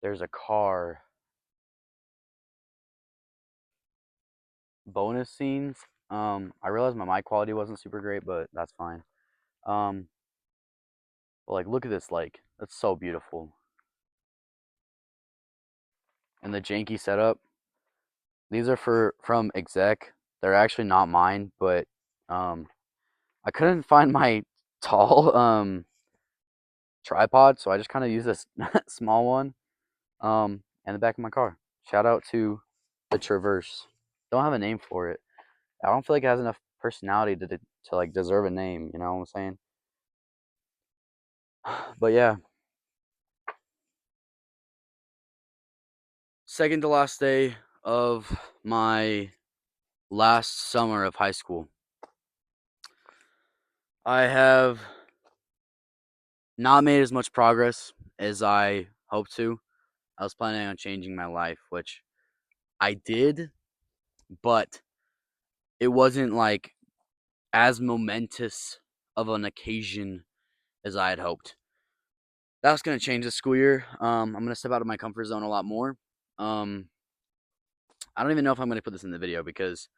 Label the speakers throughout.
Speaker 1: there's a car. Bonus scenes. I realized my mic quality wasn't super great, but that's fine. Um, but like, look at this lake. That's so beautiful. And the janky setup. These are from Exec. They're actually not mine, but um, I couldn't find my tall tripod, so I just kind of use this small one in the back of my car. Shout out to the Traverse. Don't have a name for it. I don't feel like it has enough personality to like deserve a name. You know what I'm saying? But yeah, second to last day of my last summer of high school. I have not made as much progress as I hoped to. I was planning on changing my life, which I did, but it wasn't like as momentous of an occasion as I had hoped. That's going to change this school year. I'm going to step out of my comfort zone a lot more. Um, I don't even know if I'm going to put this in the video because,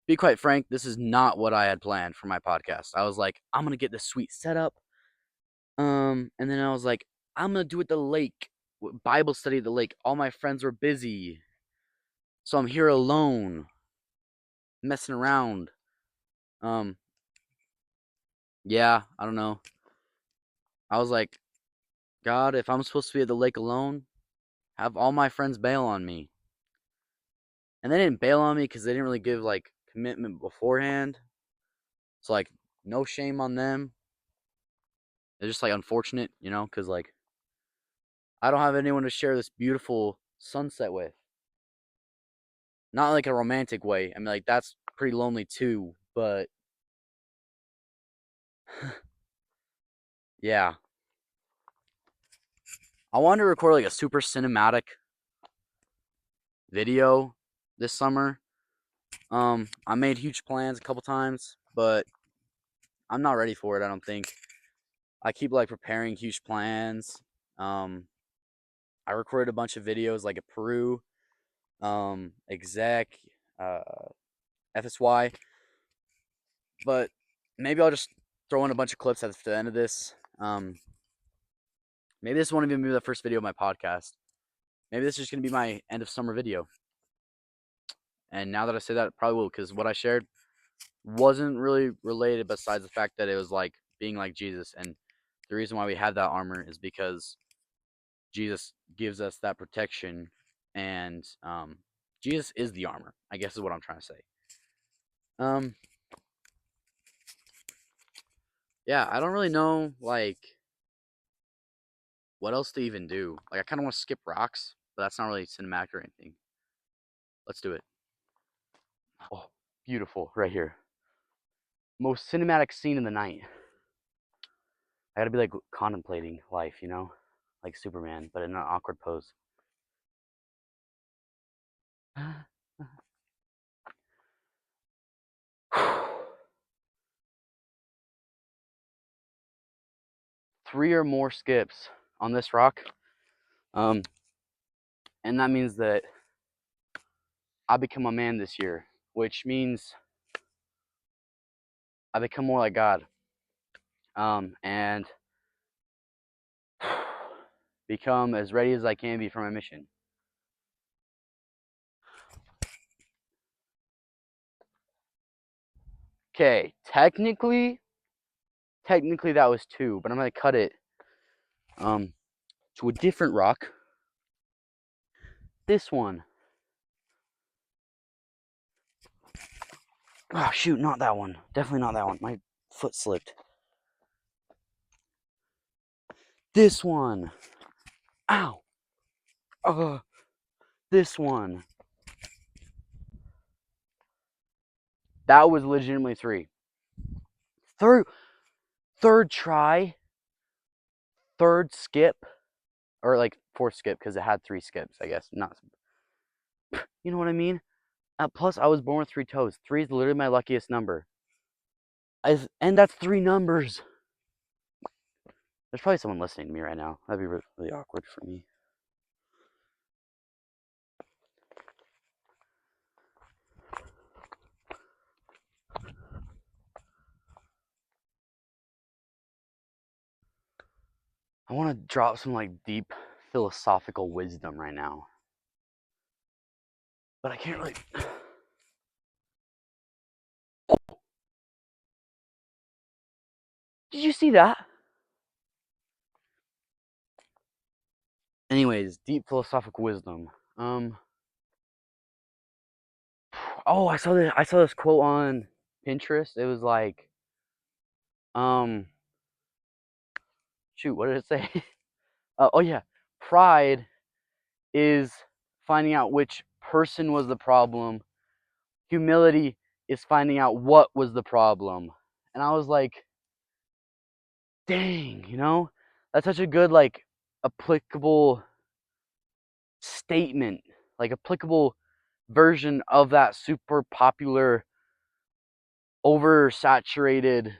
Speaker 1: be quite frank, this is not what I had planned for my podcast. I was like, I'm going to get this sweet setup. And then I was like, I'm going to do it at the lake, Bible study at the lake. All my friends were busy. So I'm here alone, messing around. Um, yeah, I don't know. I was like, God, if I'm supposed to be at the lake alone, have all my friends bail on me. And they didn't bail on me because they didn't really give like commitment beforehand. So like, no shame on them. It's just like unfortunate, you know, because like I don't have anyone to share this beautiful sunset with. Not like a romantic way. I mean, like that's pretty lonely too. But yeah, I wanted to record like a super cinematic video this summer. I made huge plans a couple times, but I'm not ready for it. I don't think. I keep like preparing huge plans. Um, I recorded a bunch of videos like at Peru, Exec, uh, FSY, but maybe I'll just throw in a bunch of clips at the end of this. Maybe this won't even be the first video of my podcast. Maybe this is just gonna be my end of summer video. And now that I say that, it probably will, because what I shared wasn't really related besides the fact that it was like being like Jesus. And the reason why we have that armor is because Jesus gives us that protection, and Jesus is the armor, I guess is what I'm trying to say. Um, yeah, I don't really know like what else to even do. Like I kind of want to skip rocks, but that's not really cinematic or anything. Let's do it. Oh, beautiful right here. Most cinematic scene in the night. I gotta be like contemplating life, you know, like Superman, but in an awkward pose. 3 or more skips on this rock, um, and that means that I become a man this year, which means I become more like God, and become as ready as I can be for my mission. Okay, technically that was 2, but I'm gonna cut it to a different rock. This one. Oh shoot, not that one. Definitely not that one. My foot slipped. This one. Ow. This one. That was legitimately 3. Third try, third skip, or like 4th skip because it had 3 skips, I guess. Not, you know what I mean? Plus, I was born with 3 toes. 3 is literally my luckiest number. And that's 3 numbers. There's probably someone listening to me right now. That'd be really awkward for me. I want to drop some like deep philosophical wisdom right now, but I can't really. Did you see that? Anyways, deep philosophical wisdom. Oh, I saw this quote on Pinterest. It was like, um, shoot, what did it say? Oh yeah, pride is finding out which person was the problem. Humility is finding out what was the problem. And I was like, dang, that's such a good like applicable statement, like applicable version of that super popular oversaturated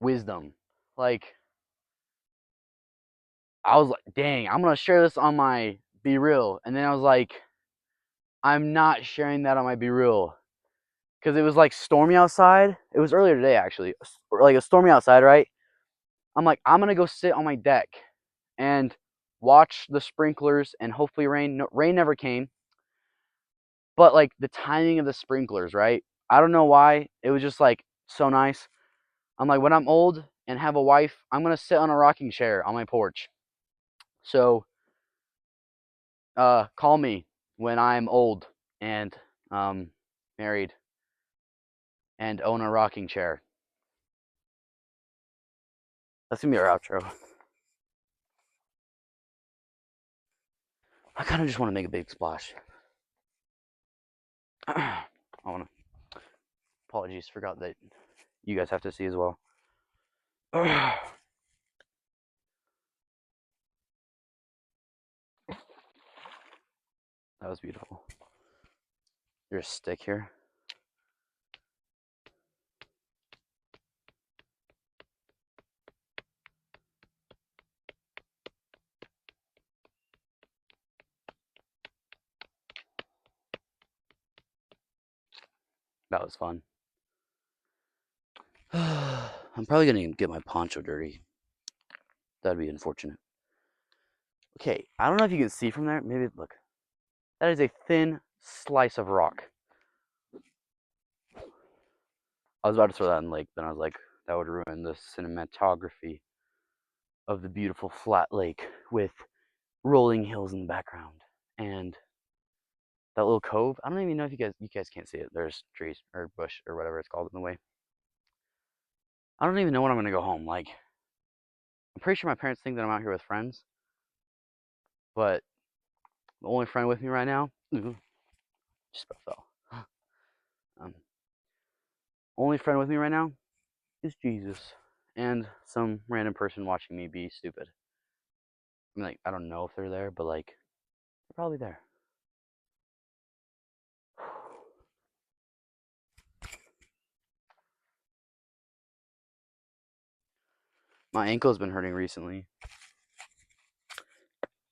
Speaker 1: wisdom. Like I was like, dang, I'm gonna share this on my Be Real. And then I was like, I'm not sharing that on my Be Real. Because it was like stormy outside. It was earlier today actually. Like a stormy outside, right? I'm like, I'm gonna go sit on my deck and watch the sprinklers and hopefully rain. No, rain never came. But like the timing of the sprinklers, right? I don't know why. It was just like so nice. I'm like, when I'm old and have a wife, I'm gonna sit on a rocking chair on my porch. So call me when I'm old and married and own a rocking chair. That's gonna be our outro. I kind of just want to make a big splash. I want to. Apologies, forgot that you guys have to see as well. That was beautiful. There's a stick here. That was fun. I'm probably gonna get my poncho dirty. That'd be unfortunate. Okay, I don't know if you can see from there. Maybe look. That is a thin slice of rock. I was about to throw that in the lake, then I was like, that would ruin the cinematography of the beautiful flat lake with rolling hills in the background and that little cove. I don't even know if you guys can't see it. There's trees or bush or whatever it's called in the way. I don't even know when I'm gonna go home. Like, I'm pretty sure my parents think that I'm out here with friends, but the only friend with me right now, just about fell. Only friend with me right now is Jesus and some random person watching me be stupid. I mean, like, I don't know if they're there, but like, they're probably there. My ankle's been hurting recently.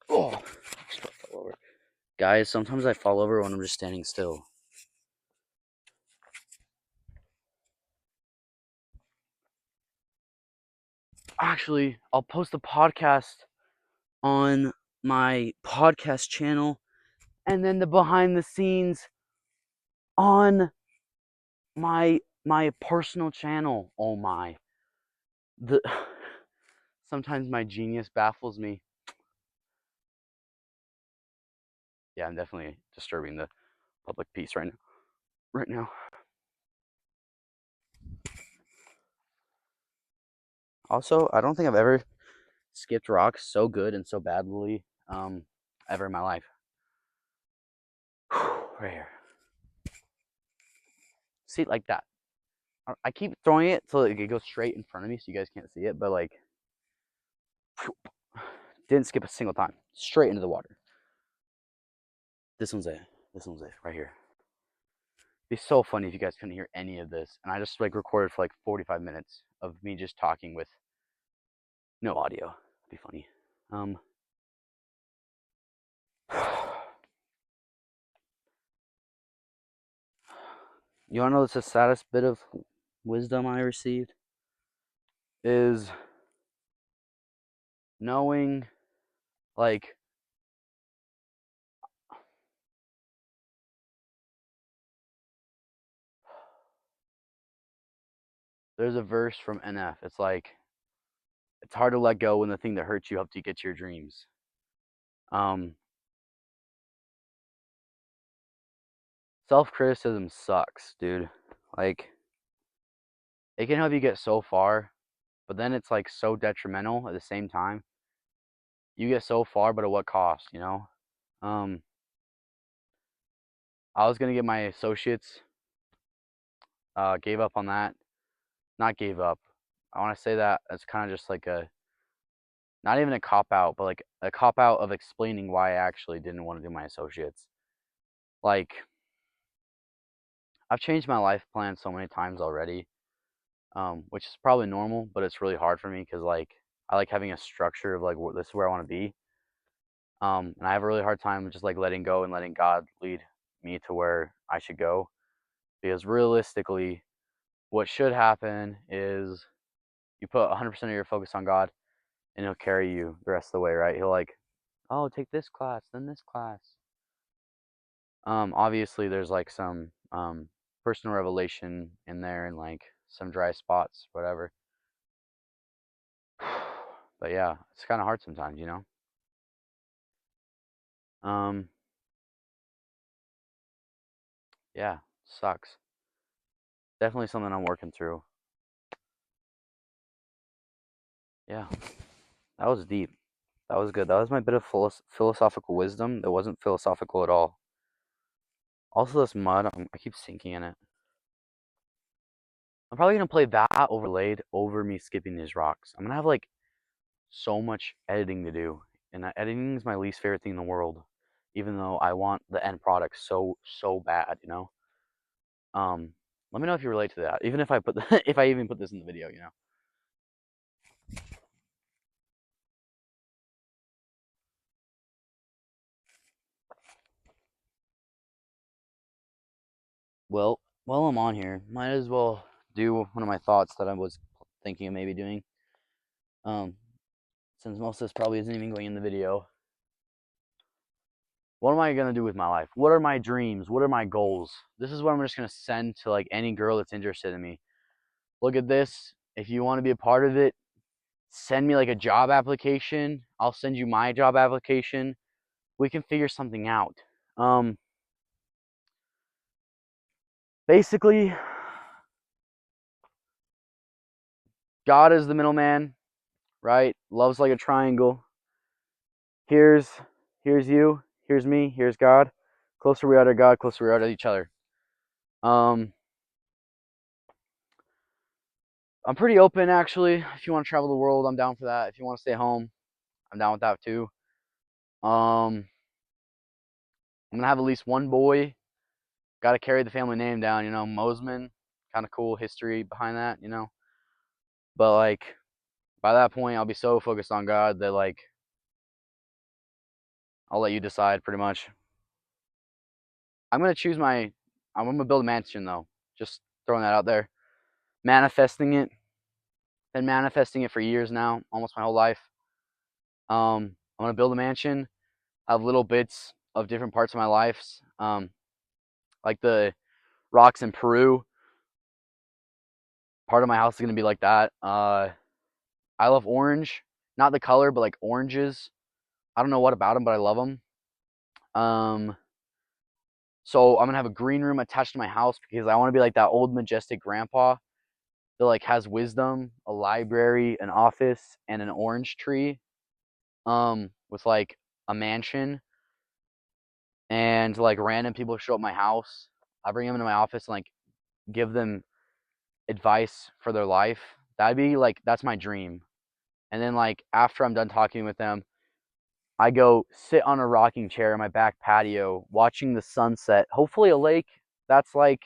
Speaker 1: Oh, guys, sometimes I fall over when I'm just standing still. Actually, I'll post a podcast on my podcast channel and then the behind the scenes on my personal channel. Oh my. The sometimes my genius baffles me. Yeah, I'm definitely disturbing the public peace right now. Right now. Also, I don't think I've ever skipped rocks so good and so badly ever in my life. Right here. See, like that. I keep throwing it so it goes straight in front of me so you guys can't see it, but like, didn't skip a single time. Straight into the water. This one's it. This one's it right here. It'd be so funny if you guys couldn't hear any of this, and I just like recorded for like 45 minutes of me just talking with no audio. It'd be funny. You wanna know what's the saddest bit of wisdom I received? Is knowing, like, there's a verse from NF. It's like, it's hard to let go when the thing that hurts you helped you get to your dreams. Um, Self-criticism sucks, dude. Like, it can help you get so far, but then it's like so detrimental at the same time. You get so far, but at what cost, you know? Um, I was gonna get my associates, gave up on that. Not gave up. I want to say that as kind of just like a, not even a cop out, but like a cop out of explaining why I actually didn't want to do my associates. Like, I've changed my life plan so many times already, which is probably normal, but it's really hard for me because like I like having a structure of like this is where I want to be. And I have a really hard time just like letting go and letting God lead me to where I should go. Because realistically, what should happen is you put 100% of your focus on God and He'll carry you the rest of the way, right? He'll like, oh, take this class, then this class. Obviously, there's like some personal revelation in there and like some dry spots, whatever. But yeah, it's kind of hard sometimes, you know? Um, yeah, sucks. Definitely something I'm working through. Yeah, that was deep. That was good. That was my bit of philosophical wisdom that wasn't philosophical at all. Also, this mud, I keep sinking in it. I'm probably gonna play that overlaid over me skipping these rocks. I'm gonna have like so much editing to do, and editing is my least favorite thing in the world. Even though I want the end product so bad, you know. Um, Let me know if you relate to that. Even if I put if I even put this in the video, you know. Well, while I'm on here, might as well do one of my thoughts that I was thinking of maybe doing. Um, since most of this probably isn't even going in the video. What am I gonna do with my life? What are my dreams? What are my goals? This is what I'm just gonna send to like any girl that's interested in me. Look at this. If you want to be a part of it, send me like a job application. I'll send you my job application. We can figure something out. Um, Basically, God is the middleman, right? Love's like a triangle. Here's here's you, here's me, here's God. Closer we are to God, closer we are to each other. Um, I'm pretty open actually. If you want to travel the world, I'm down for that. If you want to stay home, I'm down with that too. I'm gonna have at least one boy. Got to carry the family name down, you know. Mosman, kind of cool history behind that, you know. But like by that point, I'll be so focused on God that like I'll let you decide pretty much. I'm gonna choose my. I'm gonna build a mansion though. Just throwing that out there. Manifesting it. Been manifesting it for years now, almost my whole life. I'm gonna build a mansion. I have little bits of different parts of my life. Like the rocks in Peru. Part of my house is gonna be like that. I love orange, not the color, but like oranges. I don't know what about them, but I love them. Um, so I'm gonna have a green room attached to my house because I want to be like that old majestic grandpa that like has wisdom, a library, an office, and an orange tree. With like a mansion, and like random people show up at my house. I bring them into my office and like give them advice for their life. That'd be like that's my dream. And then like after I'm done talking with them, I go sit on a rocking chair in my back patio watching the sunset. Hopefully a lake. That's like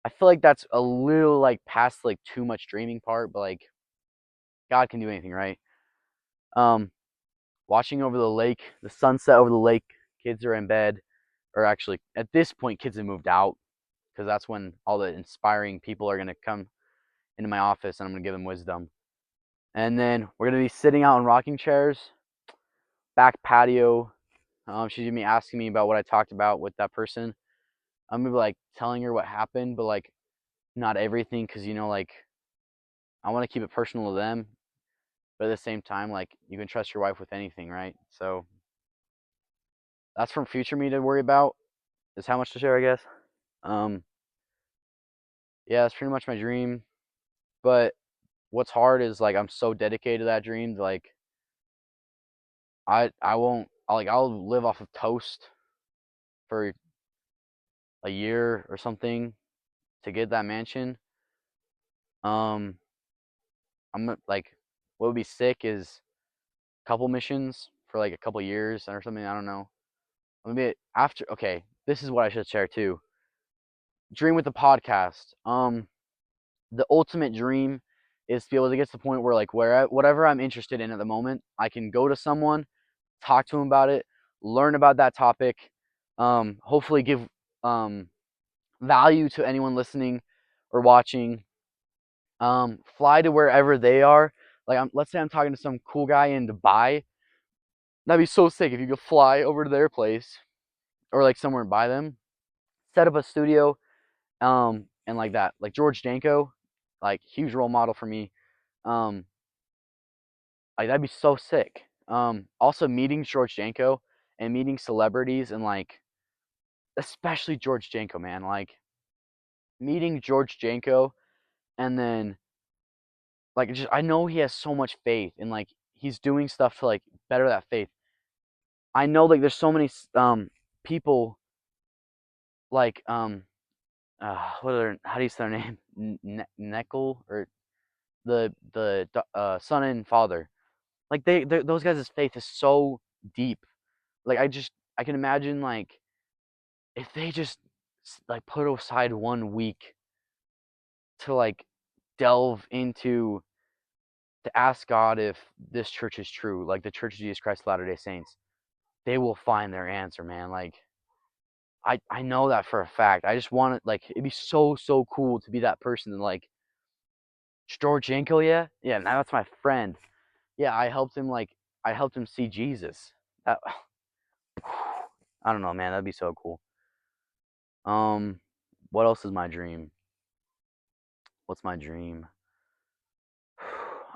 Speaker 1: I feel like that's a little like past like too much dreaming part, but like God can do anything, right? Um Watching over the lake, the sunset over the lake, kids are in bed, or actually at this point kids have moved out because that's when all the inspiring people are going to come into my office and I'm going to give them wisdom. And then we're gonna be sitting out in rocking chairs, back patio. She's gonna be asking me about what I talked about with that person. I'm gonna be like telling her what happened, but like not everything, because like I want to keep it personal to them. But at the same time, like you can trust your wife with anything, right? So that's from future me to worry about. Is how much to share, I guess. Um, yeah, that's pretty much my dream. But what's hard is like I'm so dedicated to that dream. Like I won't. I'll live off of toast for a year or something to get that mansion. Um, like what would be sick is a couple missions for like a couple years or something. I don't know. Maybe after. Okay, this is what I should share too. Dream with the podcast. The ultimate dream is to be able to get to the point where like whatever I'm interested in at the moment, I can go to someone, talk to them about it, learn about that topic, hopefully give um, value to anyone listening or watching. Fly to wherever they are. Like let's say I'm talking to some cool guy in Dubai. That'd be so sick if you could fly over to their place or like somewhere by them, set up a studio, and like that. Like George Janko, like huge role model for me. Um, like that'd be so sick. Also meeting George Janko and meeting celebrities and like especially George Janko, man. Like meeting George Janko and then like just I know he has so much faith and like he's doing stuff to like better that faith. I know like there's so many people like what are how do you say their name? Neckel or the son and father. Like those guys' faith is so deep. Like I can imagine like if they just like put aside 1 week to like delve into to ask God if this church is true, like the Church of Jesus Christ of Latter-day Saints, they will find their answer, man. Like I know that for a fact. I just want to like it'd be so cool to be that person and like George Yanko, yeah, now that's my friend. Yeah, I helped him see Jesus. That, I don't know, man. That'd be so cool. Um, what else is my dream? What's my dream?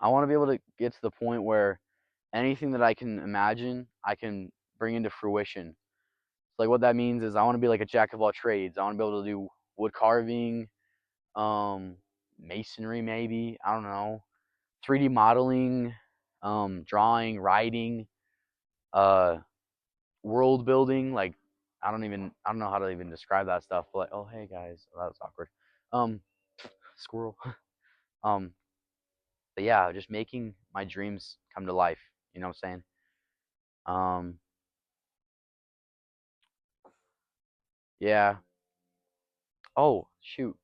Speaker 1: I want to be able to get to the point where anything that I can imagine, I can bring into fruition. So like what that means is I want to be like a jack of all trades. I want to be able to do wood carving, um, masonry maybe. I don't know, 3D modeling, drawing, writing, uh, world building. Like I don't know how to even describe that stuff. But like, oh hey guys, oh, that was awkward. Um, squirrel. um, but yeah, just making my dreams come to life. You know what I'm saying? Um, yeah. Oh shoot,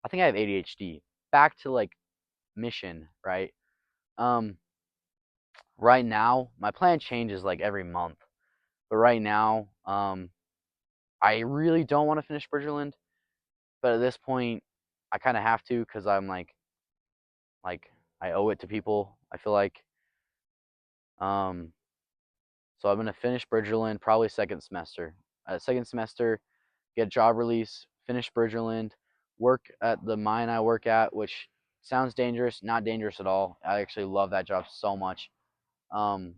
Speaker 1: I think I have ADHD. Back to like mission, right? Um, right now my plan changes like every month, but right now, I really don't want to finish Bridgerland, but at this point, I kind of have to because I'm like I owe it to people. I feel like, um, so I'm gonna finish Bridgerland probably second semester. Second semester, get job release, finish Bridgerland, work at the mine I work at, which sounds dangerous, not dangerous at all. I actually love that job so much. Um,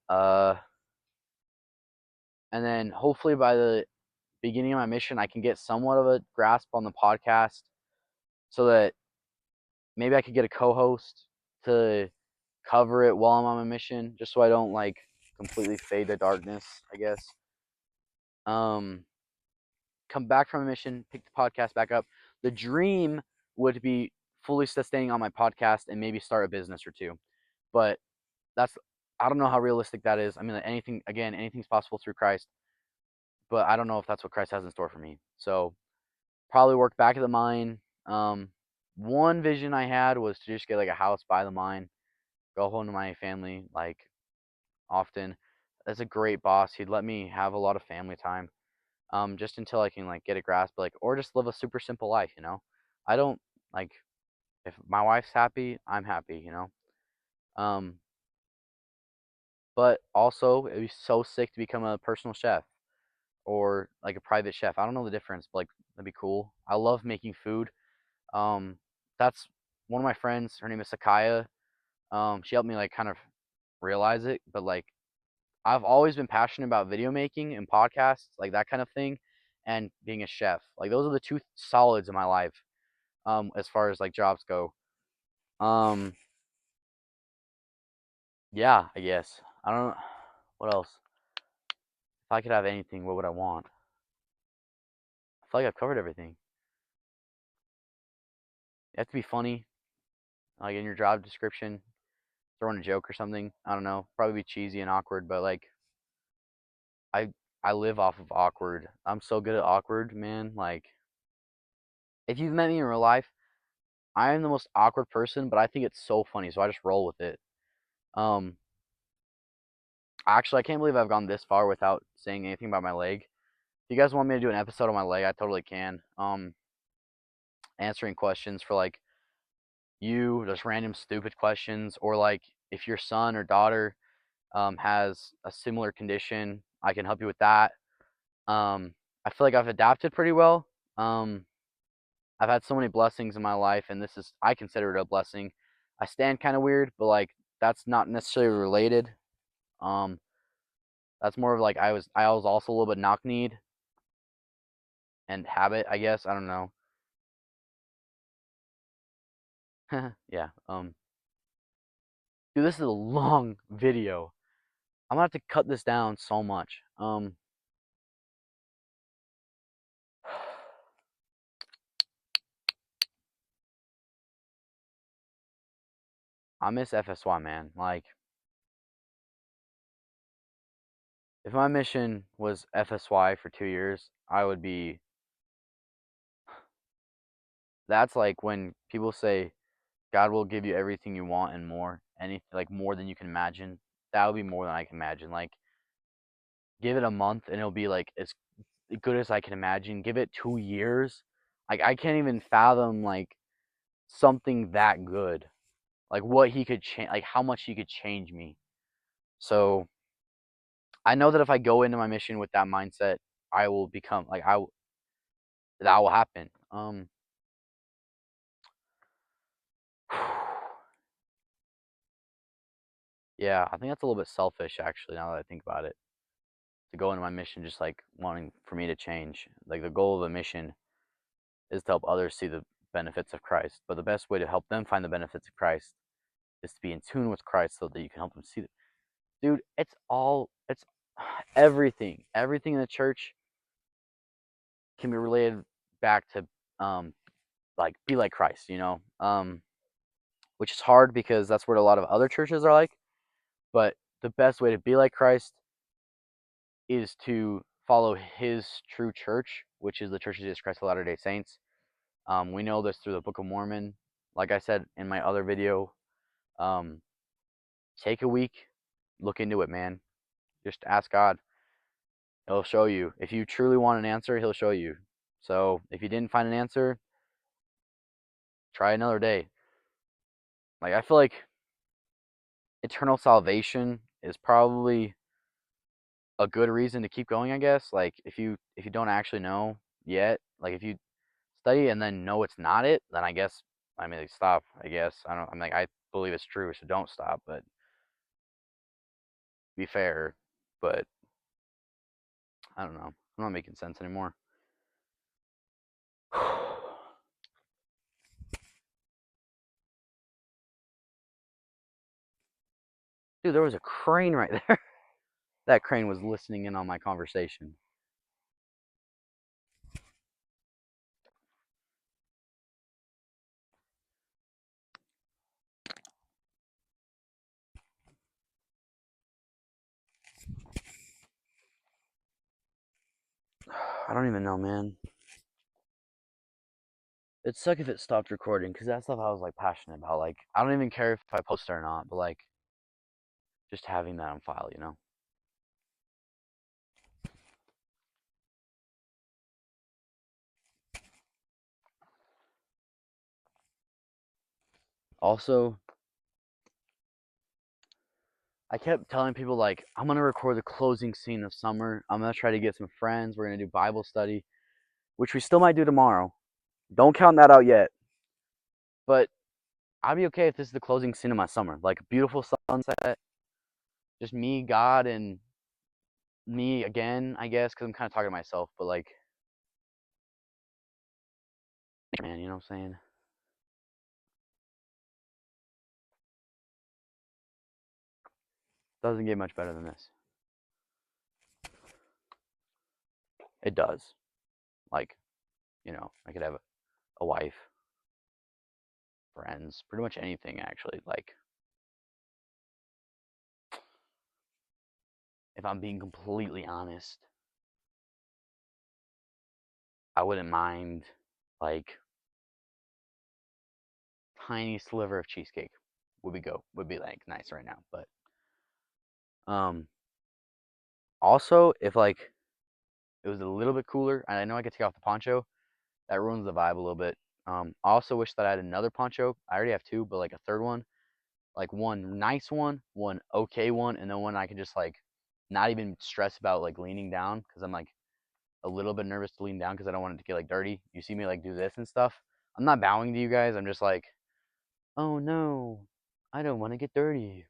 Speaker 1: uh, and then hopefully by the beginning of my mission, I can get somewhat of a grasp on the podcast so that maybe I could get a co-host to cover it while I'm on my mission, just so I don't like completely fade to darkness, I guess. Um, come back from a mission, pick the podcast back up. The dream would be fully sustaining on my podcast and maybe start a business or two. But that's I don't know how realistic that is. I mean, anything's possible through Christ, but I don't know if that's what Christ has in store for me. So probably work back at the mine. Um, one vision I had was to just get like a house by the mine, go home to my family like often. That's a great boss. He'd let me have a lot of family time. Just until I can like get a grasp, like, or just live a super simple life. I don't like If my wife's happy, I'm happy, you know. Um, but also it'd be so sick to become a personal chef or like a private chef. I don't know the difference, but like that'd be cool. I love making food. Um, that's one of my friends. Her name is Sakaya. She helped me like kind of realize it, but like I've always been passionate about video making and podcasts, like that kind of thing, and being a chef. Like those are the two solids in my life, as far as like jobs go. Um, yeah, I guess. I don't know what else. If I could have anything, what would I want? I feel like I've covered everything. You have to be funny, like in your job description, throwing a joke or something. I don't know. Probably be cheesy and awkward, but like I I live off of awkward. I'm so good at awkward, man. Like if you've met me in real life, I am the most awkward person, but I think it's so funny, so I just roll with it. Um, actually, I can't believe I've gone this far without saying anything about my leg. If you guys want me to do an episode on my leg, I totally can. Answering questions for like you, just random stupid questions, or like if your son or daughter has a similar condition, I can help you with that. I feel like I've adapted pretty well. Um, I've had so many blessings in my life, and this is I consider it a blessing. I stand kind of weird, but like that's not necessarily related. Um, that's more of like I was also a little bit knock-kneed and habit, I guess. I don't know. Yeah. Dude, this is a long video. I'm gonna have to cut this down so much. I miss FSY, man. Like, if my mission was FSY for 2 years, I would be. That's like when people say God will give you everything you want and more, anything like more than you can imagine. That would be more than I can imagine. Like, give it a month and it'll be like as good as I can imagine. Give it 2 years, like I can't even fathom like something that good. Like what he could change, like how much he could change me. So I know that if I go into my mission with that mindset, I will become like that will happen. Yeah, I think that's a little bit selfish actually. Now that I think about it, to go into my mission just like wanting for me to change. Like the goal of the mission is to help others see the benefits of Christ. But the best way to help them find the benefits of Christ is to be in tune with Christ so that you can help them see it. Dude, it's everything. Everything in the church can be related back to um like be like Christ, you know? Which is hard because that's what a lot of other churches are like. But the best way to be like Christ is to follow his true church, which is the Church of Jesus Christ of Latter-day Saints. We know this through the Book of Mormon. Like I said in my other video, um, take a week, look into it, man. Just ask God. He'll show you. If you truly want an answer, he'll show you. So if you didn't find an answer, try another day. Like I feel like eternal salvation is probably a good reason to keep going, I guess. Like if you don't actually know yet, like if you study and then know it's not it, then I guess I mean like, stop, I guess. I don't I'm like I believe it's true, so don't stop, but be fair. But I don't know. I'm not making sense anymore. Dude, there was a crane right there. That crane was listening in on my conversation. I don't even know, man. It'd suck if it stopped recording because that stuff I was like passionate about. Like, I don't even care if I post it or not, but like, just having that on file, you know? Also, I kept telling people like I'm gonna record the closing scene of summer. I'm gonna try to get some friends. We're gonna do Bible study, which we still might do tomorrow. Don't count that out yet. But I'd be okay if this is the closing scene of my summer. Like a beautiful sunset, just me, God, and me again, I guess, because I'm kind of talking to myself. But like, man, you know what I'm saying? Doesn't get much better than this. It does. Like, I could have a wife, friends, pretty much anything actually. Like, if I'm being completely honest, I wouldn't mind like tiny sliver of cheesecake would be like nice right now. But um also if like it was a little bit cooler, and I know I could take off the poncho, that ruins the vibe a little bit. I also wish that I had another poncho. I already have two, but like a third one, like one nice one okay one, and then one I could just like not even stress about like leaning down because I'm like a little bit nervous to lean down because I don't want it to get like dirty. You see me like do this and stuff. I'm not bowing to you guys. I'm just like, oh no, I don't want to get dirty.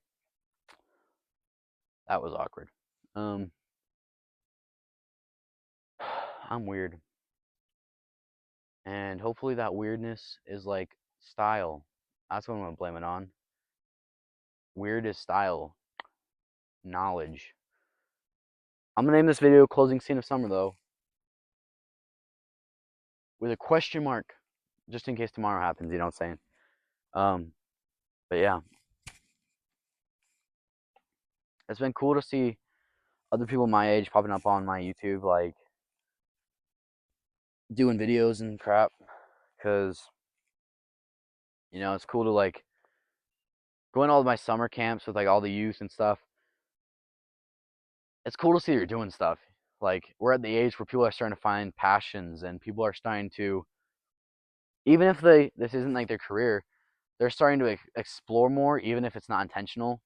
Speaker 1: That was awkward. Um, I'm weird, and hopefully that weirdness is like style. That's what I'm gonna blame it on. Weird is style, knowledge. I'm gonna name this video "Closing Scene of Summer" though, with a question mark, just in case tomorrow happens. You know what I'm saying? Um, but yeah, it's been cool to see other people my age popping up on my YouTube, like doing videos and crap, because it's cool to like go in all of my summer camps with like all the youth and stuff. It's cool to see you're doing stuff. Like we're at the age where people are starting to find passions, and people are starting to, even if this isn't like their career, they're starting to explore more, even if it's not intentional.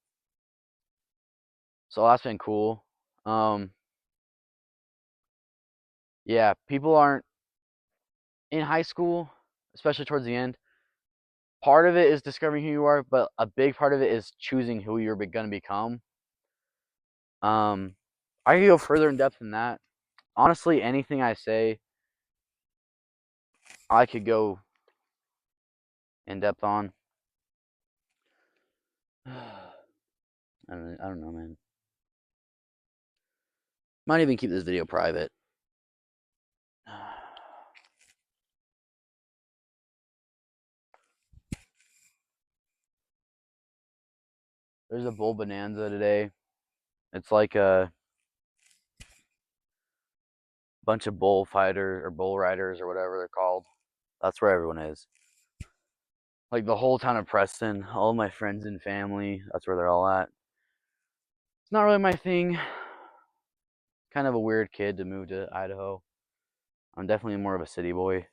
Speaker 1: So that's been cool. Um, yeah, people aren't in high school, especially towards the end. Part of it is discovering who you are, but a big part of it is choosing who you're going to become. I could go further in depth than that. Honestly, anything I say, I could go in depth on. I don't know, man. Might even keep this video private. There's a bull bonanza today. It's like a bunch of bullfighter or bull riders or whatever they're called. That's where everyone is. Like the whole town of Preston, all my friends and family, that's where they're all at. It's not really my thing. Kind of a weird kid to move to Idaho. I'm definitely more of a city boy.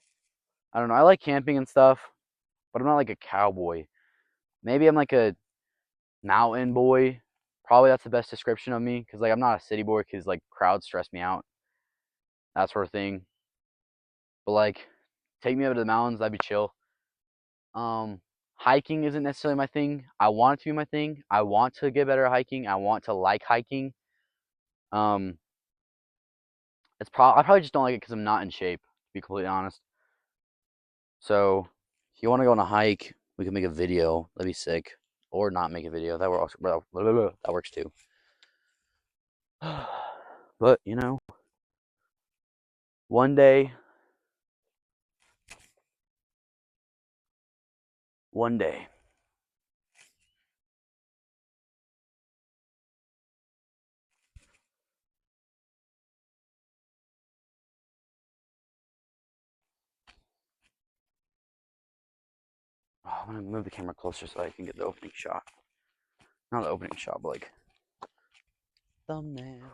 Speaker 1: I don't know. I like camping and stuff, but I'm not like a cowboy. Maybe I'm like a mountain boy. Probably that's the best description of me, because like I'm not a city boy because like crowds stress me out, that sort of thing. But like, take me over to the mountains, that'd be chill. Um, Hiking isn't necessarily my thing. I want it to be my thing. I want to get better at hiking. I want to like hiking. Um, I probably just don't like it because I'm not in shape, to be completely honest. So, if you want to go on a hike, we can make a video. That'd be sick. Or not make a video. That works. That works too. But one day, one day. Oh, I'm gonna move the camera closer so I can get the opening shot. Not the opening shot, but like thumbnail.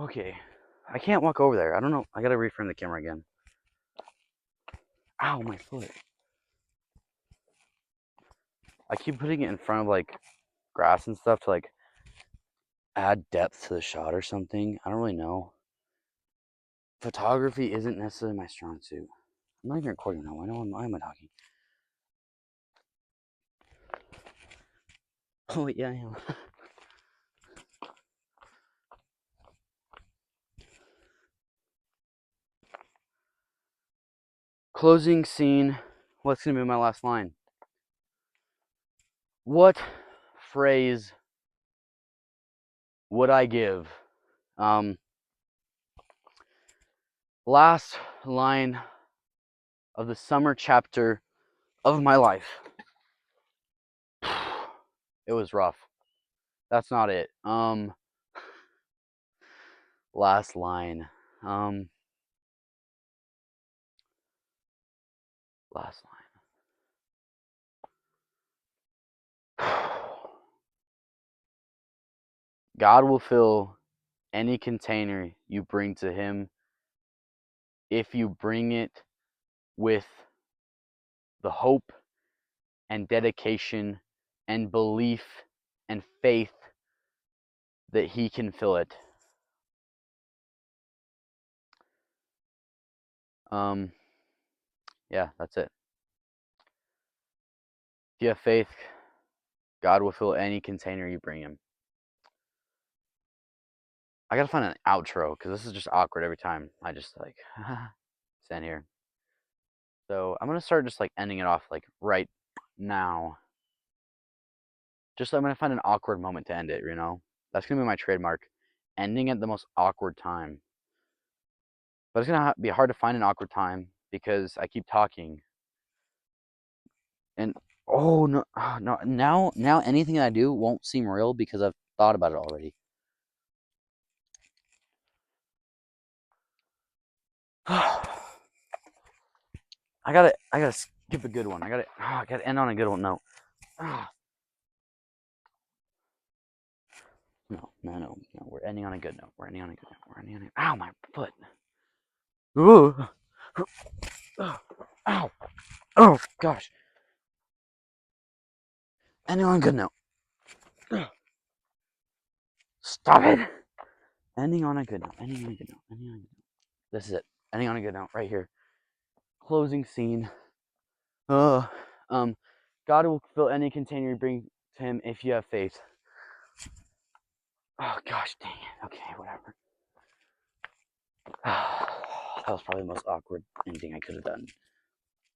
Speaker 1: Okay. I can't walk over there. I don't know. I gotta reframe the camera again. Ow, my foot. I keep putting it in front of like grass and stuff to like add depth to the shot or something. I don't really know. Photography isn't necessarily my strong suit. I'm not even recording now. Why am I talking? Oh, yeah, I am. Closing scene. What's going to be my last line? What phrase would I give? Last line of the summer chapter of my life. It was rough. That's not it. Last line. Last line. God will fill any container you bring to Him if you bring it with the hope and dedication and belief and faith that He can fill it. Yeah, that's it. If you have faith, God will fill any container you bring Him. I gotta find an outro because this is just awkward every time I just like stand here. So I'm gonna start just like ending it off like right now. Just I'm gonna find an awkward moment to end it, you know? That's gonna be my trademark. Ending at the most awkward time. But it's gonna be hard to find an awkward time because I keep talking. And oh no, no, now anything I do won't seem real because I've thought about it already. I gotta skip a good one. I gotta end on a good one. No. No. We're ending on a good note. We're ending on a good note. We're ending on a. Ow, my foot. Ooh. Ow. Oh gosh. Ending on a good note. Stop it. Ending on a good note. Ending on a good note. Ending on a good note. This is it. Ending on a good note right here. Closing scene. God will fill any container you bring to Him if you have faith. Oh gosh, dang it. Okay, whatever. That was probably the most awkward ending I could have done.